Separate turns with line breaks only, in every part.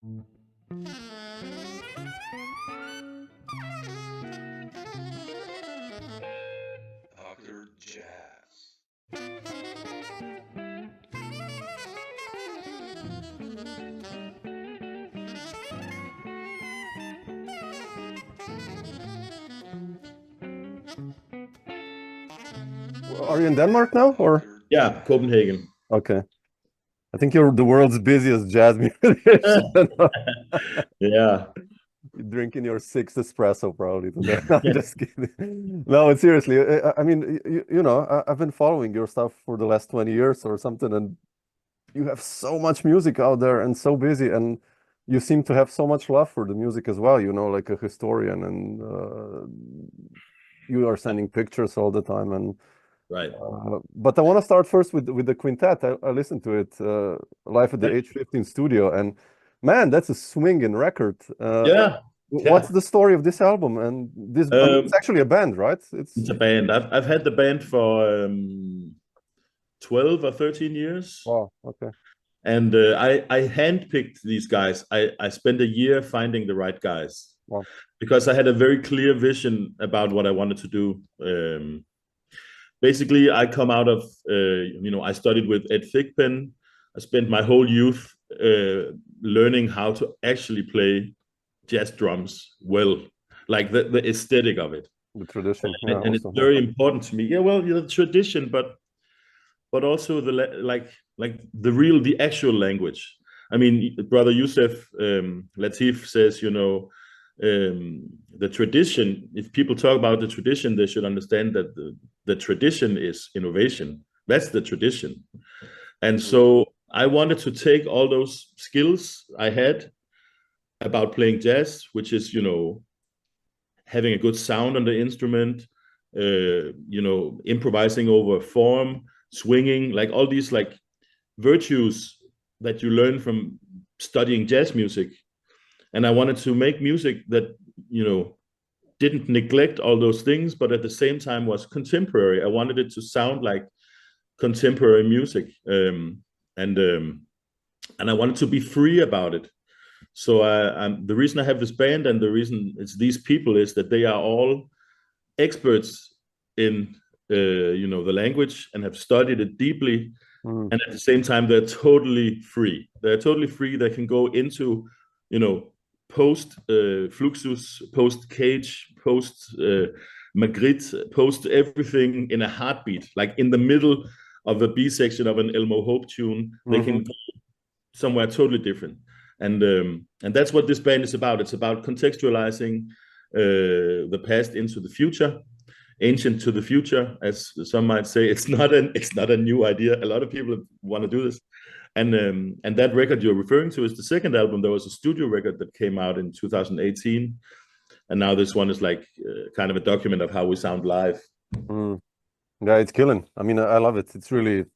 Dr. Jazz.
Are you in Denmark now, or?
Yeah, Copenhagen.
Okay. I think you're the world's busiest jazz musician.
Yeah.
You're drinking your sixth espresso probably today. No, I'm just kidding. No, but seriously, I mean, I've been following your stuff for the last 20 years or something, and you have so much music out there and so busy, and you seem to have so much love for the music as well, like a historian, and you are sending pictures all the time, and
Right.
but I want to start first with the quintet. I listened to it live at the H15 Studio, and man, that's a swinging record.
Yeah.
What's the story of this album? And this, I mean, it's actually a band, right?
It's a band. I've had the band for 12 or 13 years.
Wow, okay.
And I handpicked these guys. I spent a year finding the right guys.
Wow.
Because I had a very clear vision about what I wanted to do. Basically, I come out of, I studied with Ed Thigpen. I spent my whole youth learning how to actually play jazz drums well, like the aesthetic of it.
The tradition.
And it's very important to me. Yeah, well, the tradition, but also the actual language. I mean, Brother Youssef Latif says, the tradition, if people talk about the tradition, they should understand that the tradition is innovation. That's the tradition. And so I wanted to take all those skills I had about playing jazz, which is, having a good sound on the instrument, improvising over form, swinging, like all these like virtues that you learn from studying jazz music. And I wanted to make music that, didn't neglect all those things, but at the same time was contemporary. I wanted it to sound like contemporary music. And I wanted to be free about it. So the reason I have this band and the reason it's these people is that they are all experts in, the language and have studied it deeply. And at the same time, they're totally free. They're totally free. They can go into, post Fluxus, post Cage, post Magritte, post everything in a heartbeat, like in the middle of a B section of an Elmo Hope tune. They can go somewhere totally different. And that's what this band is about. It's about contextualizing the past into the future, ancient to the future, as some might say. It's not a new idea. A lot of people want to do this. And that record you're referring to is the second album. There was a studio record that came out in 2018. And now this one is like kind of a document of how we sound live.
Yeah, it's killing. I mean, I love it. It's really,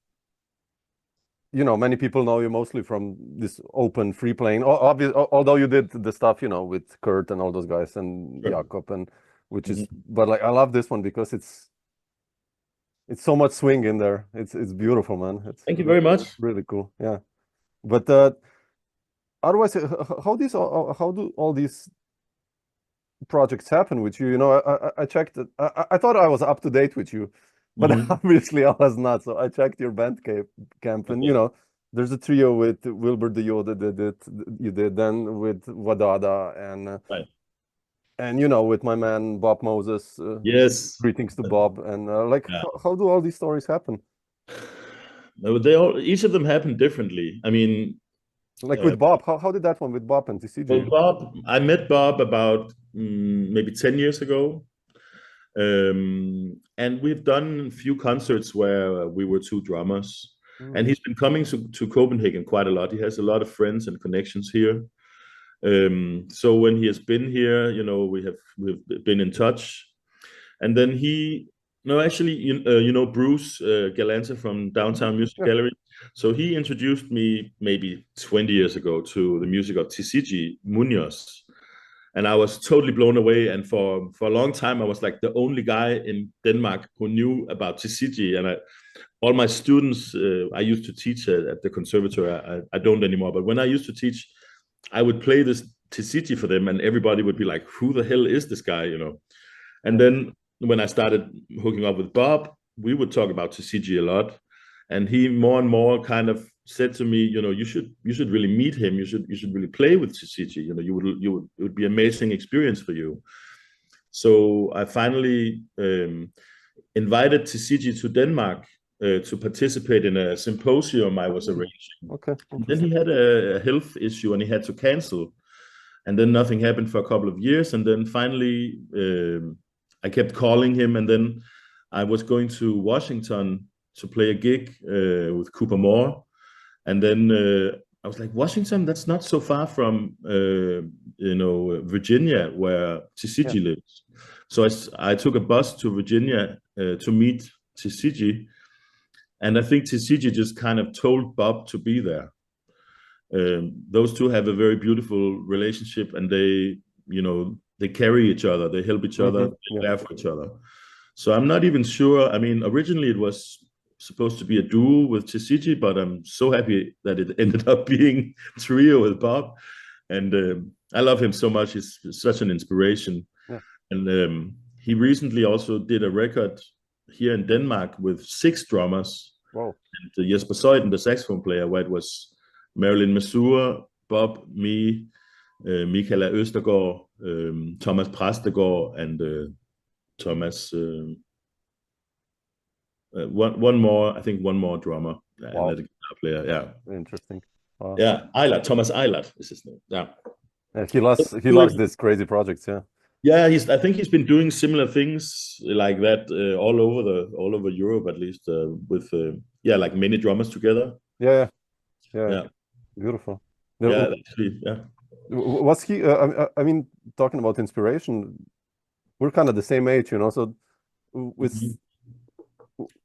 many people know you mostly from this open free playing. Although you did the stuff, with Kurt and all those guys and Jakob, and which is, but like I love this one because it's so much swing in there. It's beautiful, man.
Thank you very much.
Really cool. Yeah, but otherwise, how do all these projects happen with you? I checked it. I thought I was up to date with you, but obviously I was not. So I checked your Bandcamp, and there's a trio with Wilbur Dio that you did, then with Wadada, and
right.
And with my man Bob Moses.
Yes.
Greetings to Bob. And how do all these stories happen?
Each of them happen differently. I mean,
like with Bob, how did that one with Bob and TCG?
Well, Bob, I met Bob about maybe 10 years ago. And we've done a few concerts where we were two drummers. And he's been coming to Copenhagen quite a lot. He has a lot of friends and connections here. So when he has been here, we've been in touch. And then Bruce Galanta from Downtown Music Gallery. So he introduced me maybe 20 years ago to the music of TCG Munoz. And I was totally blown away. And for a long time, I was like the only guy in Denmark who knew about TCG. And all my students, I used to teach at the conservatory. I don't anymore. But when I used to teach, I would play this Tsitsi for them, and everybody would be like, "Who the hell is this guy?" And then when I started hooking up with Bob, we would talk about Tsitsi a lot, and he more and more kind of said to me, you should really meet him. You should really play with Tsitsi. It would be an amazing experience for you. So I finally invited Tsitsi to Denmark to participate in a symposium I was arranging.
Okay.
Then he had a health issue and he had to cancel. And then nothing happened for a couple of years. And then finally, I kept calling him. And then I was going to Washington to play a gig with Cooper Moore. And then I was like, Washington, that's not so far from, Virginia, where Tsitsi lives. So I took a bus to Virginia to meet Tsitsi. And I think Tsitsi just kind of told Bob to be there. Those two have a very beautiful relationship, and they carry each other, they help each other, they care for each other. So I'm not even sure. I mean, originally it was supposed to be a duo with Tsitsi, but I'm so happy that it ended up being a trio with Bob. And I love him so much. He's such an inspiration.
Yeah.
And he recently also did a record here in Denmark with 6 drummers.
Wow.
And Jesper Søjden, the saxophone player, where it was Marilyn Masur, Bob, me, Michaela Østergaard, Thomas Præstegård, and Thomas. One more drummer.
Wow.
And a guitar player. Yeah.
Interesting. Wow.
Yeah, Eilert, Thomas Eilert is his name. Yeah.
He loves these crazy projects. Yeah.
Yeah, I think he's been doing similar things like that all over Europe, at least with like many drummers together.
Yeah. Beautiful.
Yeah, actually, yeah.
Was he? I mean, talking about inspiration, we're kind of the same age, So, with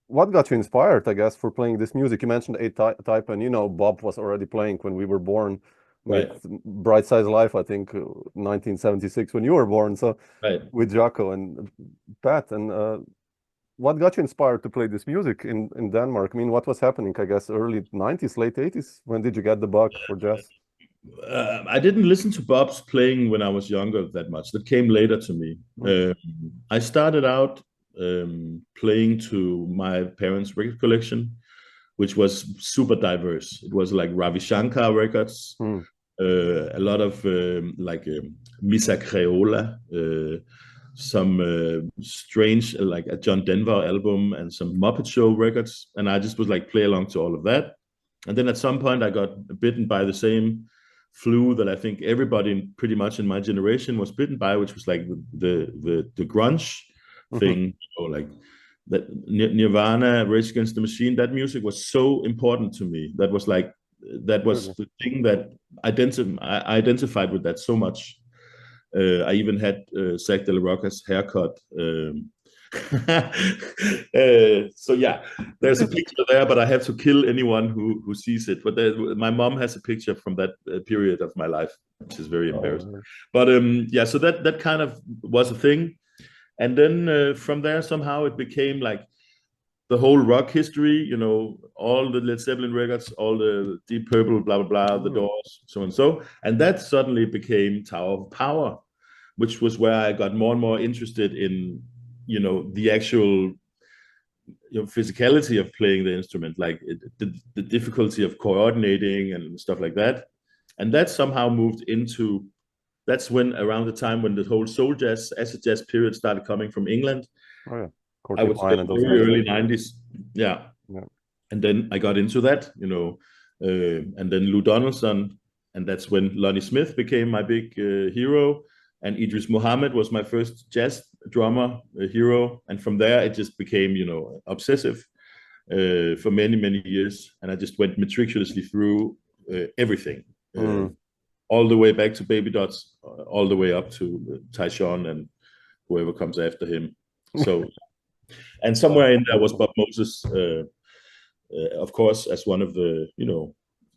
what got you inspired, I guess, for playing this music? You mentioned A-Type, and Bob was already playing when we were born.
Right.
With Bright Size Life, I think 1976 when you were born. So
right.
With Jaco and Pat, and what got you inspired to play this music in Denmark? I mean, what was happening? I guess early 90s, late 80s. When did you get the bug for jazz?
I didn't listen to Bob's playing when I was younger that much. That came later to me. I started out playing to my parents' record collection, which was super diverse. It was like Ravi Shankar records, a lot of Misa Creola, some strange, like a John Denver album and some Muppet Show records. And I just was like play along to all of that. And then at some point I got bitten by the same flu that I think everybody pretty much in my generation was bitten by, which was like the grunge thing, like that Nirvana, Rage Against the Machine. That music was so important to me. That was the thing that I identified with that so much. I even had Zach De La Rocca's haircut. So yeah, there's a picture there, but I have to kill anyone who sees it. But my mom has a picture from that period of my life, which is very embarrassing. But so that kind of was a thing. And then from there, somehow it became like the whole rock history, all the Led Zeppelin records, all the Deep Purple, blah, blah, blah, the Doors, so and so. And that suddenly became Tower of Power, which was where I got more and more interested in, the actual physicality of playing the instrument, like the difficulty of coordinating and stuff like that. And that somehow moved into, that's when around the time when the whole soul jazz, acid jazz period started coming from England.
Oh, yeah.
I would say very early 90s. Yeah. And then I got into that, and then Lou Donaldson, and that's when Lonnie Smith became my big hero. And Idris Muhammad was my first jazz drummer hero. And from there, it just became, obsessive for many, many years. And I just went meticulously through everything, all the way back to Baby Dots, all the way up to Tyshawn and whoever comes after him. So, and somewhere in there was Bob Moses, of course, as one of the,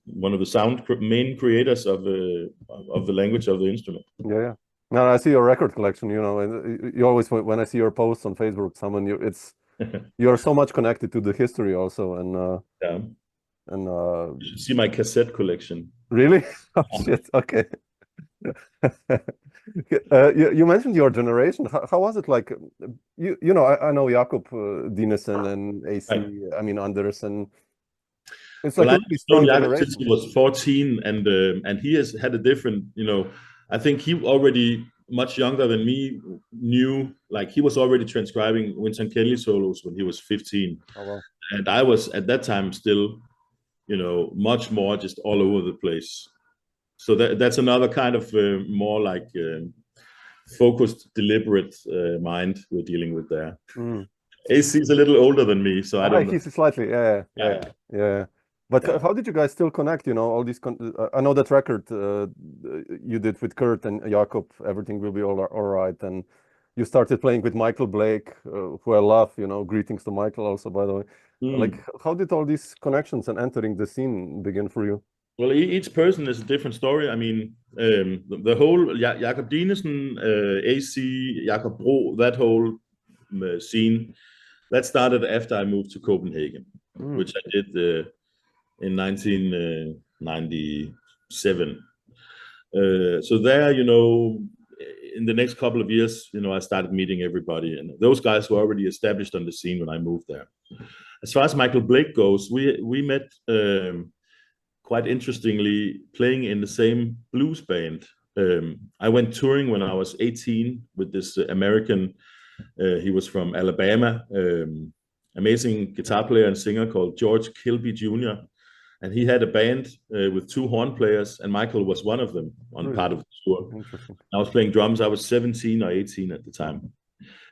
one of the sound main creators of the language of the instrument.
Yeah. Now I see your record collection, and you always, when I see your posts on Facebook, you're so much connected to the history also, and
you should see my cassette collection.
Really? Oh shit. Okay. You mentioned your generation. How was it like? You know, I know Jakob Dinesen and AC.
Right.
I mean Andersen. It's
Well,
like a
I've
really
known
strong
Jakob since
generation.
he was 14, and he has had a different, I think he already much younger than me knew, like he was already transcribing Winston Kelly solos when he was 15,
Oh wow.
and I was at that time still, much more just all over the place. So that's another kind of more like focused, deliberate mind we're dealing with there.
Mm.
AC is a little older than me, so I don't know.
He's slightly, yeah. But
Yeah.
how did you guys still connect? You know, all these. I know that record you did with Kurt and Jakob. Everything will be all right. And you started playing with Michael Blake, who I love. You know, greetings to Michael also, by the way. Like,
Mm.
how did all these connections and entering the scene begin for you?
Well, each person is a different story. I mean, the whole Jakob Dinesen, AC, Jakob Bro, that whole scene, that started after I moved to Copenhagen, which I did in 1997. So there, in the next couple of years, I started meeting everybody, and those guys were already established on the scene when I moved there. As far as Michael Blake goes, we met quite interestingly playing in the same blues band. I went touring when I was 18 with this American. He was from Alabama, amazing guitar player and singer called George Kilby Jr. And he had a band with two horn players, and Michael was one of them on part of the tour.
Interesting.
I was playing drums. I was 17 or 18 at the time.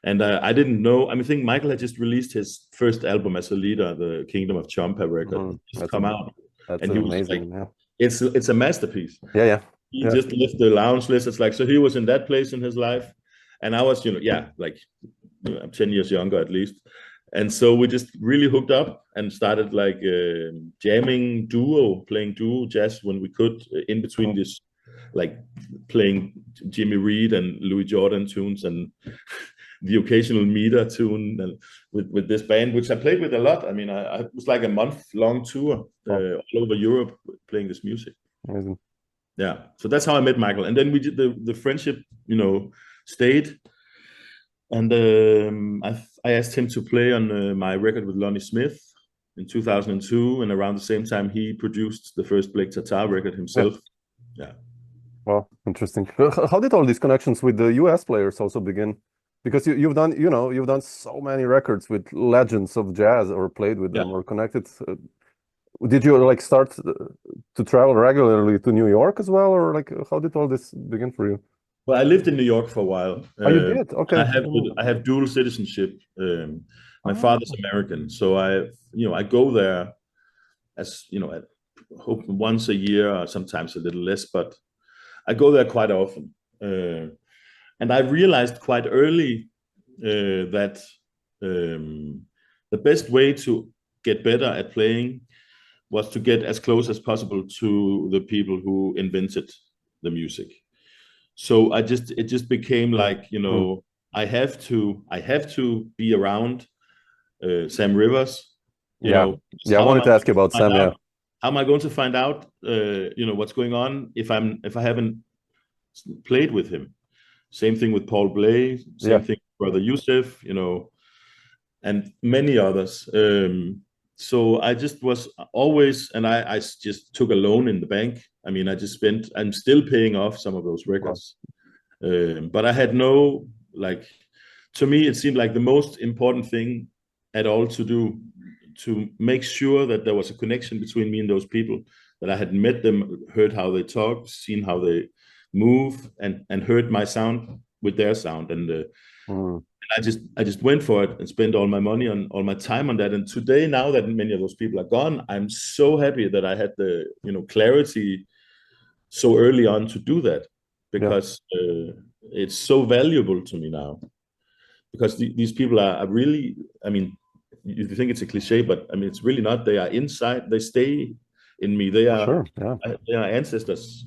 And I didn't know. I think Michael had just released his first album as a leader, the Kingdom of Champa record, just come out.
That's
And he was
amazing.
like, it's a masterpiece.
Yeah.
He just left the lounge list. It's like, so he was in that place in his life. And I was, I'm 10 years younger at least. And so we just really hooked up and started like jamming playing duo jazz when we could, in between this, like playing Jimmy Reed and Louis Jordan tunes and the occasional meter tune and with this band, which I played with a lot. I mean, I it was like a month-long tour all over Europe playing this music.
Amazing.
Yeah, so that's how I met Michael, and then we did the friendship, stayed, and I asked him to play on my record with Lonnie Smith in 2002, and around the same time he produced the first Blake Tatar record himself. Yeah.
Well, interesting. How did all these connections with the US players also begin? Because you've done so many records with legends of jazz or played with them or connected. Did you like start to travel regularly to New York as well, or like how did all this begin for you?
Well, I lived in New York for a while.
Oh, you did? Okay.
I have dual citizenship. My father's American, so I go there as I hope once a year or sometimes a little less, but I go there quite often. And I realized quite early that the best way to get better at playing was to get as close as possible to the people who invented the music. So it just became like, I have to be around Sam Rivers.
I wanted to ask you about Sam. Yeah.
How am I going to find out what's going on if I haven't played with him? Same thing with Paul Bley, same thing with Brother Youssef, and many others. So I just was always, and I just took a loan in the bank. I mean, I'm still paying off some of those records. Wow. But I had no, to me, it seemed like the most important thing at all to do, to make sure that there was a connection between me and those people, that I had met them, heard how they talk, seen how they move, and heard my sound with their sound. And I just went for it and spent all my money on all my time on that. And today, now that many of those people are gone, I'm so happy that I had the clarity so early on to do that, because it's so valuable to me now. Because these people are really, I mean, you think it's a cliche, but I mean, it's really not. They are inside. They stay in me. They are they are ancestors,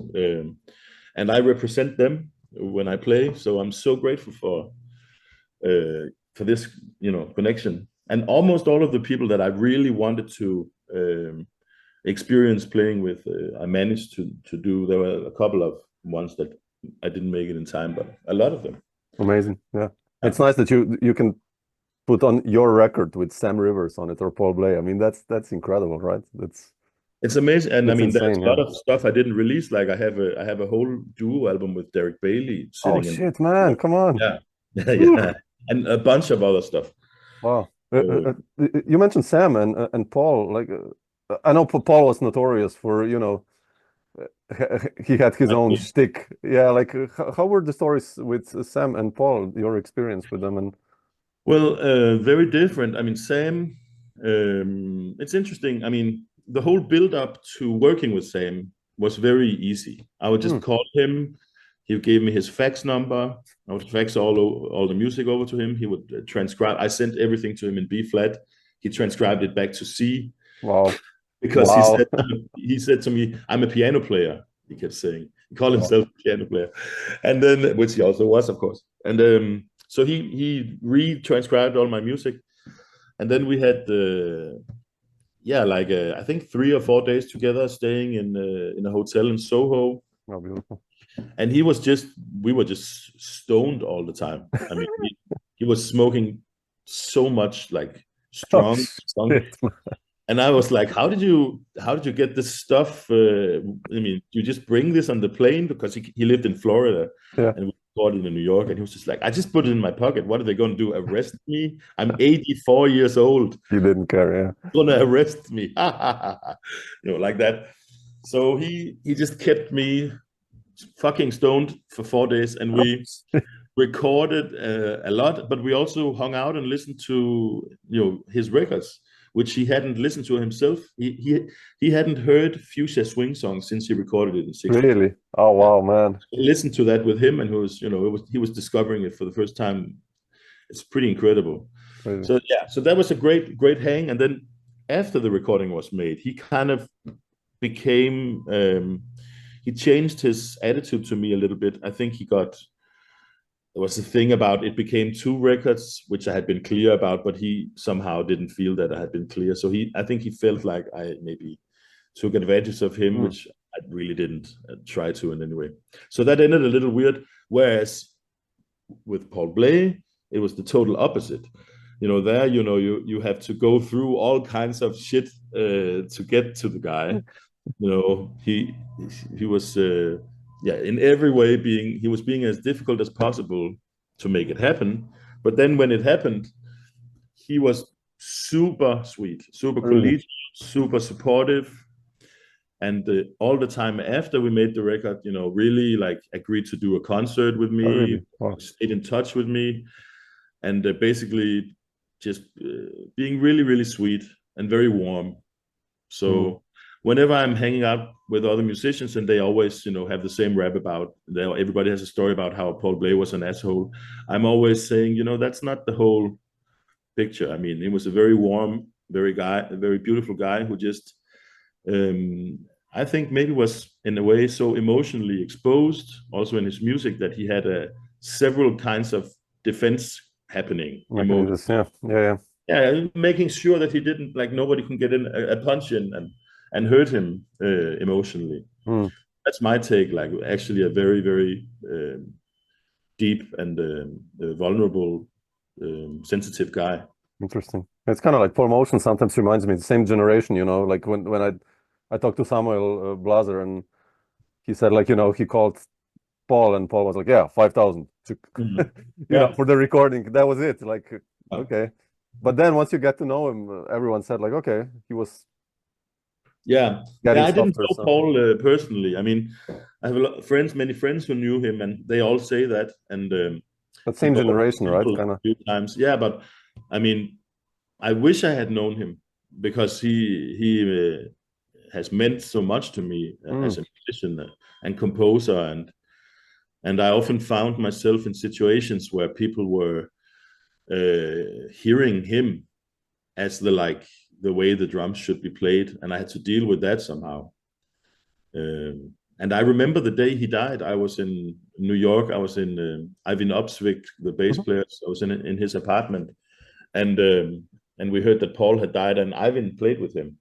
and I represent them when I play. So I'm so grateful for this, connection. And almost all of the people that I really wanted to experience playing with. I managed to do. There were a couple of ones that I didn't make it in time, but a lot of them.
Amazing. Yeah. It's nice that you can put on your record with Sam Rivers on it or Paul Bley. I mean, that's incredible, right?
It's amazing, and I mean,
insane,
there's a lot of stuff I didn't release. Like I have a whole duo album with Derek Bailey sitting.
Oh shit, man! Come on.
Yeah, and a bunch of other stuff.
Wow. You mentioned Sam and Paul. Like, I know Paul was notorious for, he had his own shtick. Yeah, like how were the stories with Sam and Paul? Your experience with them and.
Well, very different. I mean, Sam. It's interesting. I mean, the whole build up to working with Sam was very easy. I would just call him. He gave me his fax number. I would fax all the music over to him. He would transcribe. I sent everything to him in B flat. He transcribed it back to C.
Wow.
Because he said to me, "I'm a piano player." He kept saying. He called himself a piano player, and then which he also was, of course. And so he re-transcribed all my music, and then we had I think 3 or 4 days together, staying in a hotel in Soho.
Oh, beautiful.
And we were just stoned all the time. I mean, he was smoking so much, like strong. And I was like, how did you get this stuff? I mean, you just bring this on the plane? Because he lived in Florida, and we recorded in New York, and he was just like, I just put it in my pocket. What are they going to do? Arrest me? I'm 84 years old.
You didn't care, yeah.
Gonna arrest me, like that. So he just kept me fucking stoned for 4 days, and we recorded a lot, but we also hung out and listened to his records, which he hadn't listened to himself. He hadn't heard Fuchsia Swing songs since he recorded it in 60.
Really? Oh wow, man!
I listened to that with him, and he was discovering it for the first time. It's pretty incredible. Crazy. So that was a great hang. And then after the recording was made, he kind of became he changed his attitude to me a little bit. I think there was a thing about it became 2 records, which I had been clear about, but he somehow didn't feel that I had been clear. So I think he felt like I maybe took advantage of him, which I really didn't try to in any way. So that ended a little weird. Whereas with Paul Bley, it was the total opposite. There, you have to go through all kinds of shit to get to the guy. He was in every way he was being as difficult as possible to make it happen. But then when it happened, he was super sweet, super collegial, super supportive. And all the time after we made the record, really like agreed to do a concert with me, stayed in touch with me, and basically just being really, really sweet and very warm. So whenever I'm hanging out with other musicians, and they always, have the same rap about, everybody has a story about how Paul Bley was an asshole, I'm always saying, that's not the whole picture. I mean, he was a very warm, a very beautiful guy who just, I think maybe was in a way so emotionally exposed also in his music that he had several kinds of defense happening. Yeah, making sure that he didn't, like, nobody can get in a punch in and hurt him emotionally. That's my take. Like, actually a very, very deep and vulnerable, sensitive guy.
Interesting. It's kind of like Paul Motion sometimes reminds me, the same generation, like when I talked to Samuel Blaser, and he said, like, he called Paul, and Paul was like, yeah, 5,000 for the recording. That was it. Like, okay. But then once you get to know him, everyone said, like, okay, he was.
I didn't know Paul personally. I mean, I have many friends who knew him, and they all say that. And
that same generation, right?
Kind of. A few times, yeah. But I mean, I wish I had known him, because he has meant so much to me as a musician and composer, and I often found myself in situations where people were hearing him as the way the drums should be played, and I had to deal with that somehow. And I remember the day he died. I was in New York. I was in Ivan Opsvik, the bass player. I was in his apartment, and we heard that Paul had died, and Ivan played with him.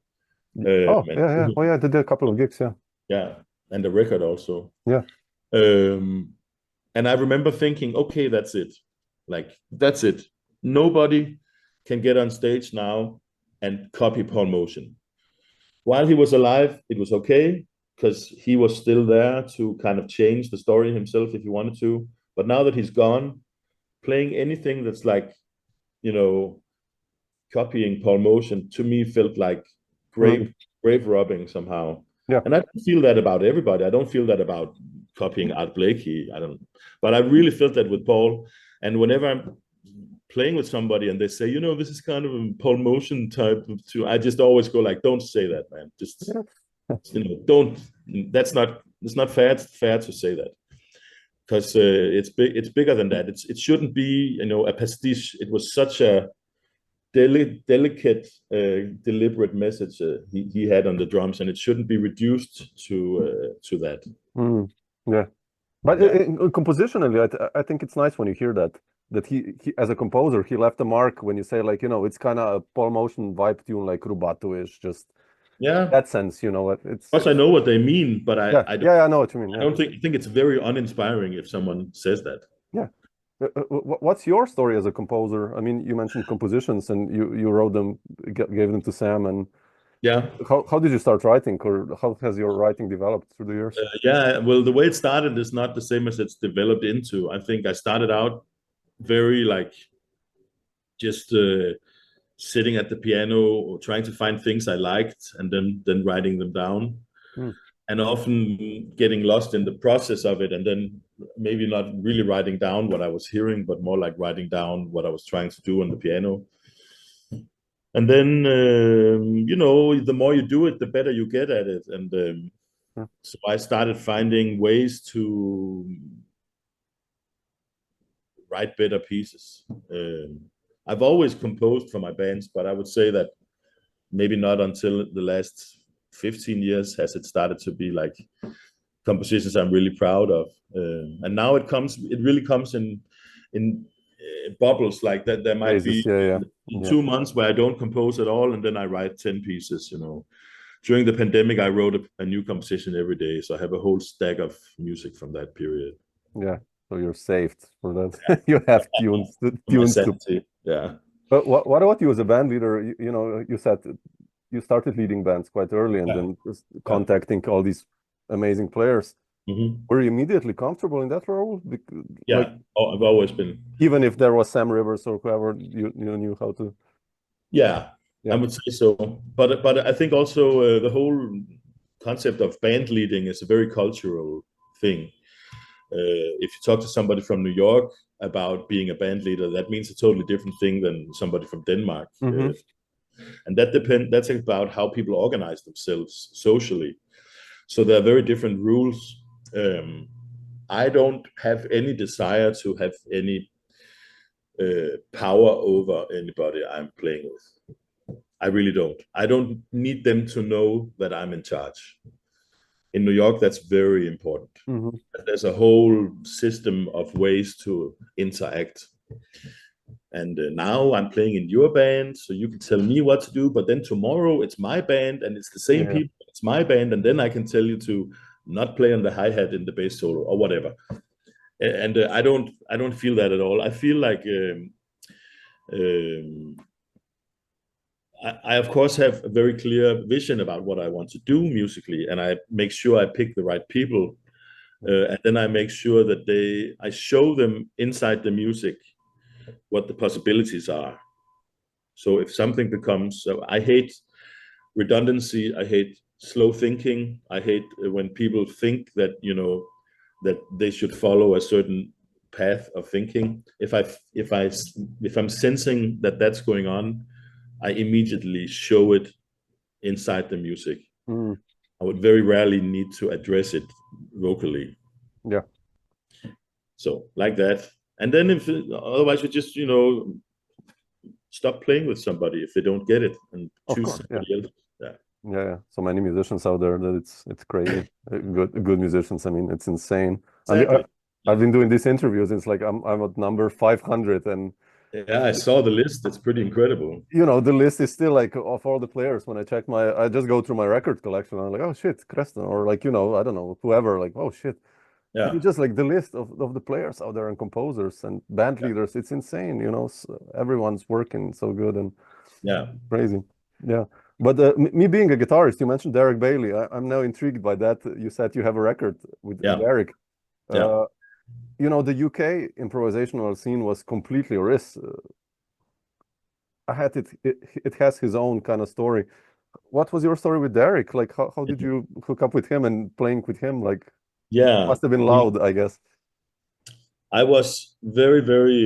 Oh,
And
yeah. Oh, yeah, I did a couple of gigs, yeah.
yeah, and the record also.
Yeah.
And I remember thinking, okay, that's it. Like, that's it. Nobody can get on stage now and copy Paul Motion. While he was alive, it was okay because he was still there to kind of change the story himself if he wanted to. But now that he's gone, playing anything that's like, you know, copying Paul Motion to me felt like grave robbing somehow.
Yeah.
And I don't feel that about everybody. I don't feel that about copying Art Blakey. But I really felt that with Paul. And whenever I'm playing with somebody and they say, you know, this is kind of a Paul Motion type of too, I just always go like, don't say that, man. Just you know, don't. It's not fair to say that, because it's bigger than that. It shouldn't be, you know, a pastiche. It was such a delicate, deliberate message he had on the drums, and it shouldn't be reduced to that.
Yeah, but compositionally, I think it's nice when you hear that he as a composer, he left a mark when you say, like, you know, it's kind of a Paul Motion vibe tune, like rubato-ish, just that sense, you know. It's
I know what they mean, but I
know what you mean.
I think it's very uninspiring if someone says that.
Yeah. What's your story as a composer? I mean, you mentioned compositions and you wrote them, gave them to Sam, and how did you start writing, or how has your writing developed through the years?
Well, the way it started is not the same as it's developed into. I think I started out very like just sitting at the piano or trying to find things I liked and then writing them down. And often getting lost in the process of it, and then maybe not really writing down what I was hearing, but more like writing down what I was trying to do on the piano. And then, you know, the more you do it, the better you get at it. And so I started finding ways to write better pieces. I've always composed for my bands, but I would say that maybe not until the last 15 years has it started to be like compositions I'm really proud of. And now it really comes in bubbles like that. There might be 2 months where I don't compose at all, and then I write 10 pieces, you know. During the pandemic, I wrote a new composition every day, so I have a whole stack of music from that period.
Yeah, so you're saved for that. You have tunes to...
Yeah.
But what about you as a band leader? You know, you said you started leading bands quite early, and then just contacting all these amazing players. Were you immediately comfortable in that role?
I've always been.
Even if there was Sam Rivers or whoever, you knew how to.
Yeah, I would say so. But I think also the whole concept of band leading is a very cultural thing. If you talk to somebody from New York about being a band leader, that means a totally different thing than somebody from Denmark. And that's about how people organize themselves socially. So there are very different rules. I don't have any desire to have any power over anybody I'm playing with. I really don't. I don't need them to know that I'm in charge. In New York, that's very important. There's a whole system of ways to interact. And now I'm playing in your band, so you can tell me what to do, but then tomorrow it's my band and it's the same people, it's my band, and then I can tell you to not play on the hi-hat in the bass solo or whatever. And I don't feel that at all. I feel like I of course have a very clear vision about what I want to do musically, and I make sure I pick the right people, and then I make sure that I show them inside the music what the possibilities are. So if something becomes, I hate redundancy, I hate slow thinking, I hate when people think that, you know, that they should follow a certain path of thinking. If I'm sensing that that's going on, I immediately show it inside the music. I would very rarely need to address it vocally.
Yeah.
So like that. And then otherwise you just, you know, stop playing with somebody if they don't get it and choose somebody else.
Yeah. So many musicians out there that it's crazy. Good musicians. I mean, it's insane. Exactly. I've been doing these interviews. It's like I'm at number 500, and
Yeah, I saw the list. It's pretty incredible.
You know, the list is still like of all the players. When I check I just go through my record collection. I'm like, oh shit, Kresten, or like, you know, I don't know, whoever. Like, oh shit, and
Yeah,
you just like the list of the players out there and composers and band
yeah,
leaders. It's insane. You know, everyone's working so good and
yeah,
crazy. Yeah. But me being a guitarist, you mentioned Derek Bailey. I'm now intrigued by that. You said you have a record with
yeah,
Derek.
yeah.
Uh, you know, the UK improvisational scene was completely risk. I had it has his own kind of story. What was your story with Derek? Like, how did you hook up with him and playing with him? Like,
Yeah.
must have been loud, I guess.
I was very, very.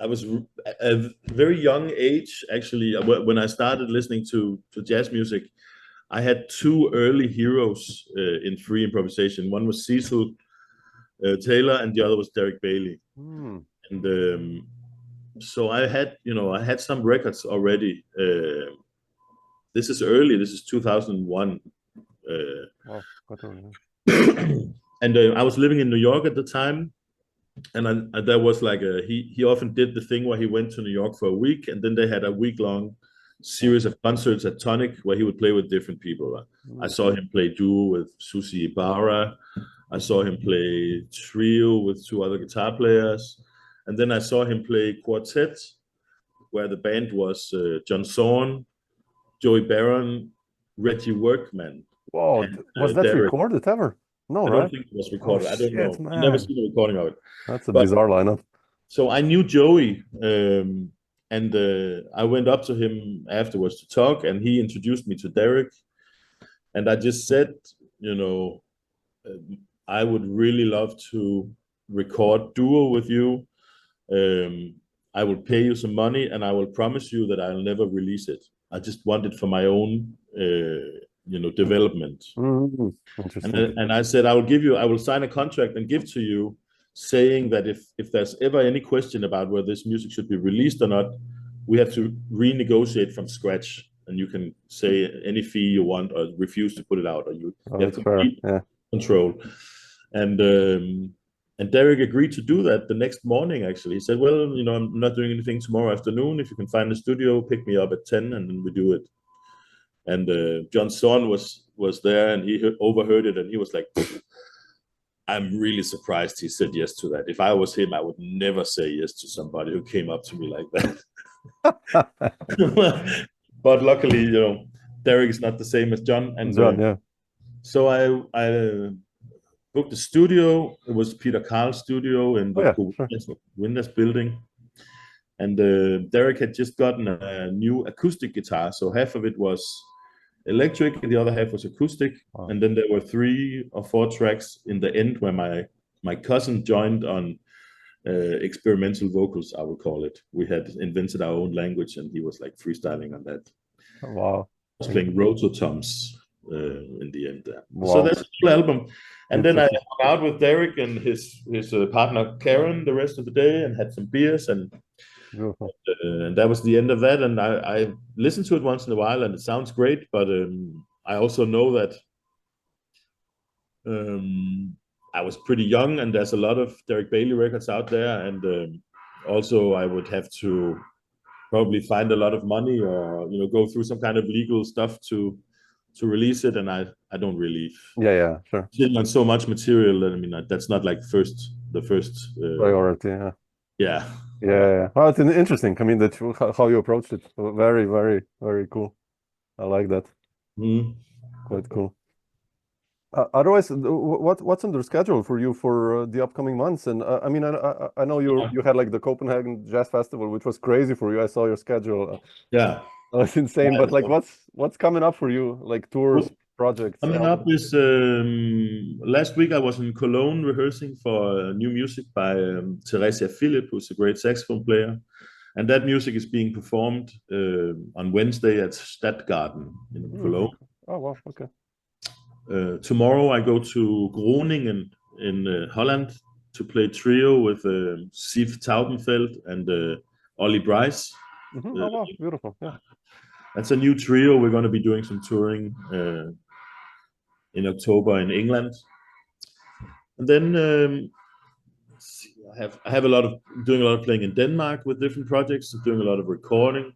I was at a very young age, actually. When I started listening to jazz music, I had two early heroes in free improvisation. One was Cecil Taylor, and the other was Derek Bailey.
Hmm.
And so I had some records already. This is early. This is 2001.
Wow.
And I was living in New York at the time, and there was like he often did the thing where he went to New York for a week, and then they had a week-long series of concerts at Tonic where he would play with different people. I
Hmm.
saw him play duo with Susie Ibarra. I saw him play trio with two other guitar players, and then I saw him play quartet, where the band was John Zorn, Joey Barron, Reggie Workman,
Whoa,
and
was that
Derek.
recorded ever? No,
I don't
right?
think it was
Oh
recorded. I don't
shit,
know. I never
man.
seen a recording of it.
That's a
But
bizarre lineup.
so I knew Joey, and I went up to him afterwards to talk, and he introduced me to Derek. And I just said, you know, I would really love to record duo with you. Um, I will pay you some money, and I will promise you that I'll never release it. I just want it for my own, development.
Mm, interesting.
And I said, I will sign a contract and give to you, saying that if there's ever any question about whether this music should be released or not, we have to renegotiate from scratch, and you can say any fee you want or refuse to put it out, or you
Oh,
have
it's fair.
complete
Yeah.
control. And and Derek agreed to do that the next morning. Actually, he said, "Well, I'm not doing anything tomorrow afternoon. If you can find a studio, pick me up at 10, and then we do it." And John Son was there, and he overheard it, and he was like, "I'm really surprised he said yes to that. If I was him, I would never say yes to somebody who came up to me like that." But luckily, Derek is not the same as John, and
John, yeah.
so I booked a studio. It was Peter Carl's studio in
Oh
the
yeah, sure.
Windows building. And Derek had just gotten a new acoustic guitar, so half of it was electric, and the other half was acoustic.
Wow.
And then there were 3 or 4 tracks in the end where my cousin joined on experimental vocals, I would call it. We had invented our own language, and he was like freestyling on that.
Wow.
I was playing rototoms in the end there. So
Wow.
that's a cool album. And then I
Interesting.
hung out with Derek and his partner Karen the rest of the day and had some beers,
Beautiful.
and that was the end of that. And I listen to it once in a while, and it sounds great. But I also know that I was pretty young, and there's a lot of Derek Bailey records out there, and also I would have to probably find a lot of money, or go through some kind of legal stuff to release it. And I don't really
Yeah, yeah, sure.
sit on so much material. I mean, that's not like the first.
Priority, yeah.
Yeah.
Yeah, yeah. Well, it's interesting. I mean, how you approached it. Very, very, very cool. I like that.
Mhm.
Quite cool. Otherwise, what's on the schedule for you for the upcoming months? And I mean, I know you had like the Copenhagen Jazz Festival, which was crazy for you. I saw your schedule.
Yeah.
It's insane. But like,
So
what's coming up for you? Like tours, projects,
coming up
albums?
is last week I was in Cologne rehearsing for new music by Theresia Philip, who's a great saxophone player. And that music is being performed on Wednesday at Stadtgarten in Cologne.
Okay. Oh, wow. Okay.
Tomorrow I go to Groningen in Holland to play trio with Siv Taubenfeld and Ollie Bryce.
Oh, wow. Beautiful. Yeah.
That's a new trio. We're going to be doing some touring in October in England. And then I have doing a lot of playing in Denmark with different projects, doing a lot of recording.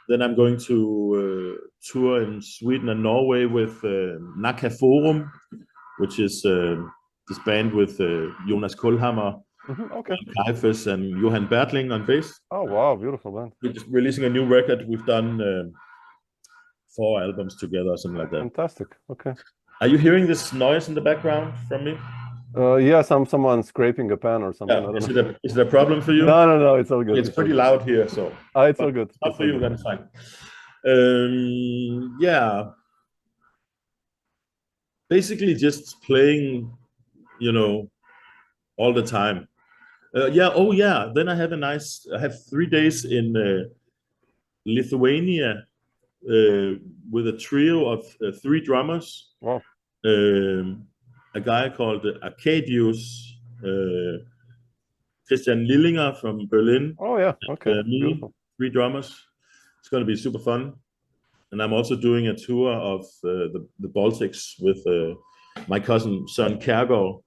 Then I'm going to tour in Sweden and Norway with Naka Forum, which is this band with Jonas Kohlhammer,
Okay.
Kaifes, and Johan Bertling on bass.
Oh wow, beautiful band.
We're just releasing a new record. We've done 4 albums together, or something like that.
Fantastic. Okay.
Are you hearing this noise in the background from me?
Yeah, someone scraping a pen or something.
Yeah.
I don't know.
Is it a problem for you?
No, it's all good.
It's pretty loud here, so.
It's all good.
Not for you, then it's fine. Yeah. Basically just playing, all the time. Yeah. Oh, yeah. Then I have 3 days in Lithuania with a trio of 3 drummers.
Wow.
A guy called Arcadius, Christian Lillinger from Berlin.
Oh yeah. Okay.
Me,
Beautiful.
3 drummers. It's going to be super fun. And I'm also doing a tour of the Baltics with my cousin Søren Kjærgaard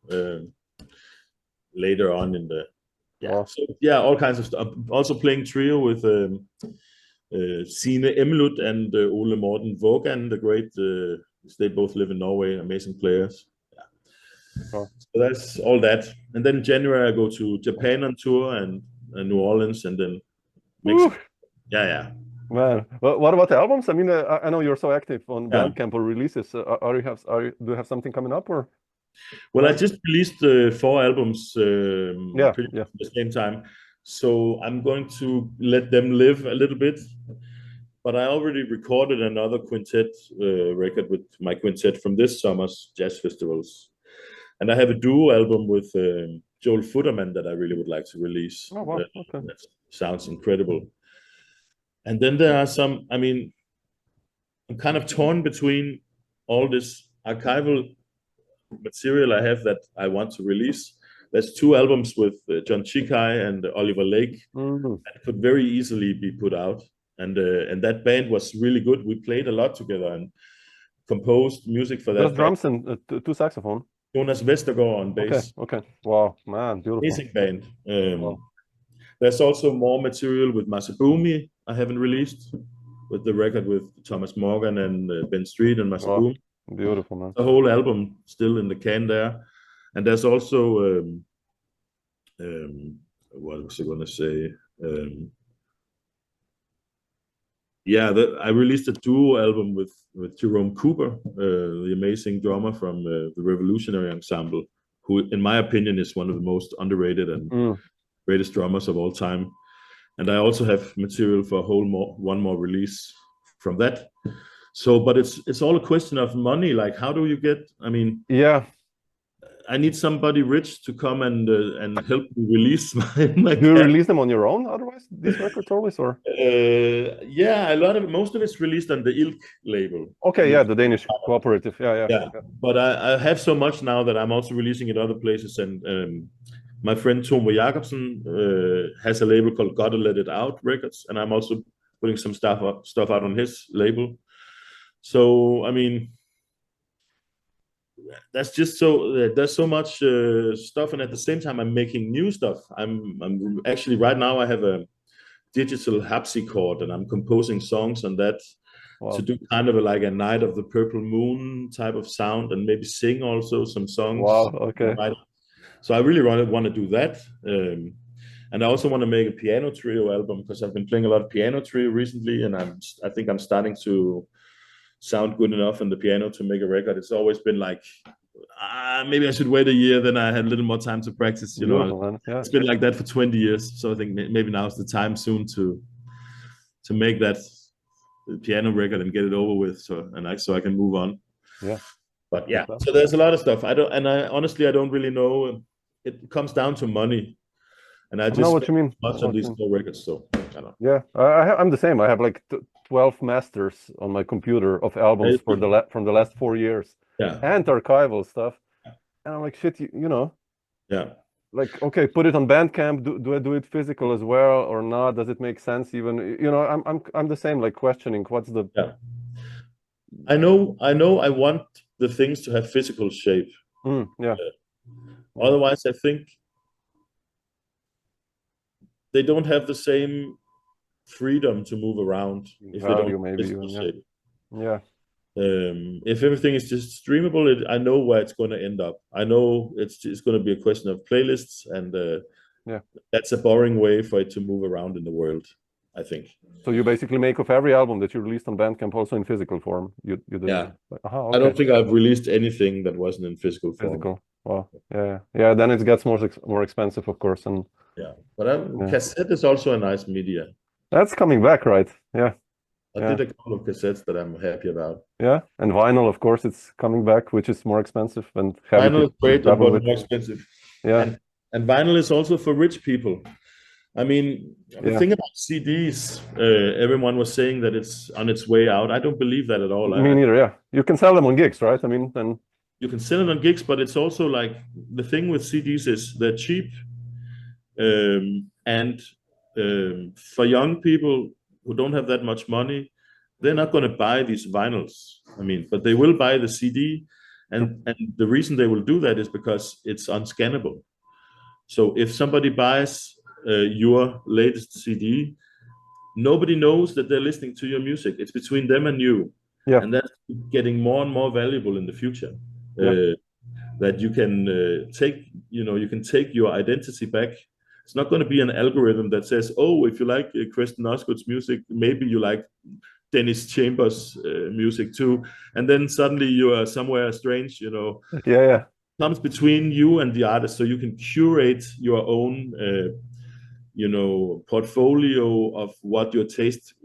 later on in the
Wow.
So yeah, all kinds of stuff. I'm also playing trio with Signe Emmelut and Ole Morten Vågan, the great. They both live in Norway. Amazing players.
Wow.
So that's all that. And then in January I go to Japan on tour and New Orleans, and then Mexico. Yeah.
Man, well, what about the albums? I mean, I know you're so active on
Yeah.
Bandcamp or releases. Do you have something coming up or?
Well, I just released 4 albums pretty much at the same time. So I'm going to let them live a little bit. But I already recorded another quintet record with my quintet from this summer's jazz festivals. And I have a duo album with Joel Futterman that I really would like to release.
Oh, wow. Okay.
That sounds incredible. And then there are some, I mean, I'm kind of torn between all this archival material I have that I want to release. There's 2 albums with John Chikai and Oliver Lake that could very easily be put out. And that band was really good. We played a lot together and composed music for that.
Just drums and 2 saxophone.
Jonas Vestergaard on bass.
Okay. Wow, man, beautiful.
Amazing band.
Wow.
There's also more material with Masabumi I haven't released, with the record with Thomas Morgan and Ben Street and Masabumi.
Wow. Beautiful, man.
The whole album still in the can there. And there's also what was I going to say? I released a duo album with Jerome Cooper, the amazing drummer from the Revolutionary Ensemble, who, in my opinion, is one of the most underrated and greatest drummers of all time. And I also have material for one more release from that. So, but it's all a question of money. Like, how do you get? I mean, I need somebody rich to come and help me release my
Do you release them on your own otherwise, these records always, or?
Most of it's released on the Ilk label.
Okay, the Danish cooperative. Yeah.
But I have so much now that I'm also releasing it other places. And my friend Tomo Jacobsen has a label called Gotta Let It Out Records, and I'm also putting some stuff out on his label. So, I mean, that's just there's so much stuff, and at the same time I'm making new stuff. I'm actually right now I have a digital harpsichord and I'm composing songs on that. Wow. To do kind of like a Night of the Purple Moon type of sound, and maybe sing also some songs.
Wow, okay.
So I really want to do that, and I also want to make a piano trio album, because I've been playing a lot of piano trio recently, and I think I'm starting to sound good enough on the piano to make a record. It's always been like, maybe I should wait a year, then I had a little more time to practice, It's been like that for 20 years, so I think maybe now's the time soon to make that piano record and get it over with, so I can move on. But so there's a lot of stuff. I honestly don't really know. It comes down to money, and I just
know what you mean.
Much on these 4 records, so I don't know.
Yeah, I'm the same. I have like 12 masters on my computer of albums from the last 4 years, and archival stuff, and I'm like, shit, like, okay, put it on Bandcamp. Do I do it physical as well or not? Does it make sense even? I'm the same, like questioning what's the.
I know. I want the things to have physical shape.
Yeah.
Otherwise, I think they don't have the same freedom to move around if they don't
maybe
physical
even,
shape.
yeah.
If everything is just streamable, I know where it's going to end up. I know it's going to be a question of playlists, and that's a boring way for it to move around in the world, I think.
So you basically make of every album that you released on Bandcamp also in physical form. You do.
Yeah.
Okay.
I don't think I've released anything that wasn't in physical form.
Physical. Well, yeah. Then it gets more expensive, of course, and
but cassette is also a nice media.
That's coming back, right? Yeah.
I did a couple of cassettes that I'm happy about.
Yeah, and vinyl, of course, it's coming back, which is more expensive and
vinyl is great, but more expensive.
Yeah,
and vinyl is also for rich people. I mean, the thing about CDs, everyone was saying that it's on its way out. I don't believe that at all.
Me neither. Yeah, you can sell them on gigs, right? I mean, then
you can sell it on gigs, but it's also like the thing with CDs is they're cheap, and for young people who don't have that much money, they're not going to buy these vinyls. I mean, but they will buy the CD, and the reason they will do that is because it's unscannable. So if somebody buys your latest CD, nobody knows that they're listening to your music. It's between them and you.
Yeah.
And that's getting more and more valuable in the future. That you can take your identity back. It's not going to be an algorithm that says, oh, if you like Kresten Osgood's music, maybe you like Dennis Chambers' music too. And then suddenly you are somewhere strange,
Yeah.
Comes between you and the artist, so you can curate your own portfolio of what your taste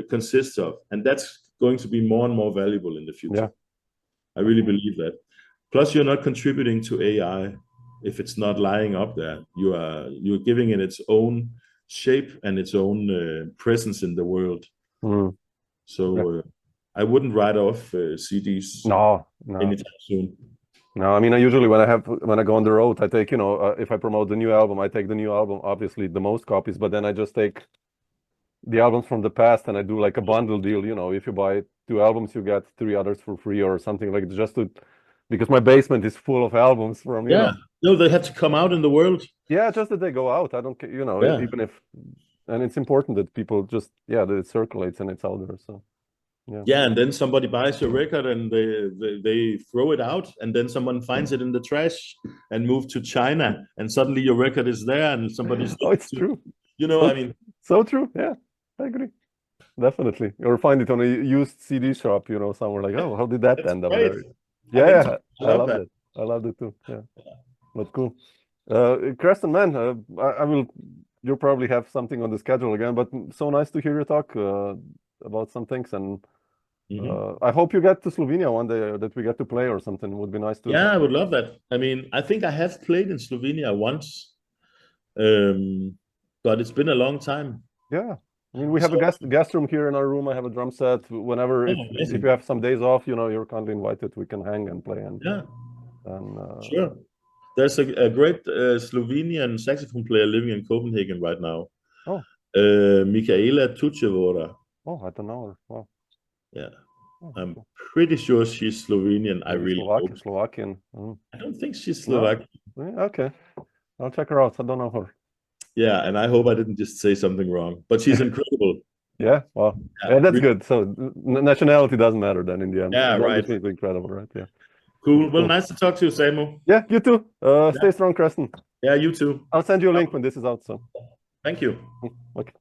consists of, and that's going to be more and more valuable in the future. I really believe that. Plus, you're not contributing to AI if it's not lying up there. You're giving it its own shape and its own presence in the world. So I wouldn't write off CDs anytime soon.
No, I mean, I usually when I go on the road, I take, if I promote the new album, I take the new album, obviously the most copies, but then I just take the albums from the past and I do like a bundle deal. If you buy 2 albums, you get 3 others for free or something like that, because my basement is full of albums from,
No, they have to come out in the world.
Yeah, just that they go out. I don't care, even if, and it's important that people just, that it circulates and it's out there, so.
Yeah, and then somebody buys your record and they throw it out, and then someone finds it in the trash and move to China, and suddenly your record is there, and somebody's.
Oh, it's true.
I mean.
So true. Yeah, I agree. Definitely. Or find it on a used CD shop, somewhere like, oh, how did that end up there? Yeah, I love that. I loved it too. Yeah, but cool. Kresten, man, I will. You'll probably have something on the schedule again, but so nice to hear you talk about some things, and I hope you get to Slovenia one day, that we get to play or something. It would be nice to.
Yeah, I would love that. I mean, I think I have played in Slovenia once, but it's been a long time.
Yeah, I mean, we have a guest room here in our room. I have a drum set. Whenever, if you have some days off, you're kindly invited. We can hang and play. And
sure. There's a great Slovenian saxophone player living in Copenhagen right now.
Oh.
Michaela Tuchevora.
Oh, I don't know her. Wow.
Yeah. I'm pretty sure she's Slovenian. I really hope.
Slovakian.
I don't think she's Slovakian.
No? Okay. I'll check her out. I don't know her.
Yeah, and I hope I didn't just say something wrong. But she's incredible.
Yeah, well, that's good. So nationality doesn't matter then in the end.
Yeah, right.
It's incredible, right? Yeah.
Cool. Well, nice to talk to you, Samo.
Yeah, you too. Stay strong, Kresten.
Yeah, you too.
I'll send you a link when this is out. So.
Thank you.
Okay.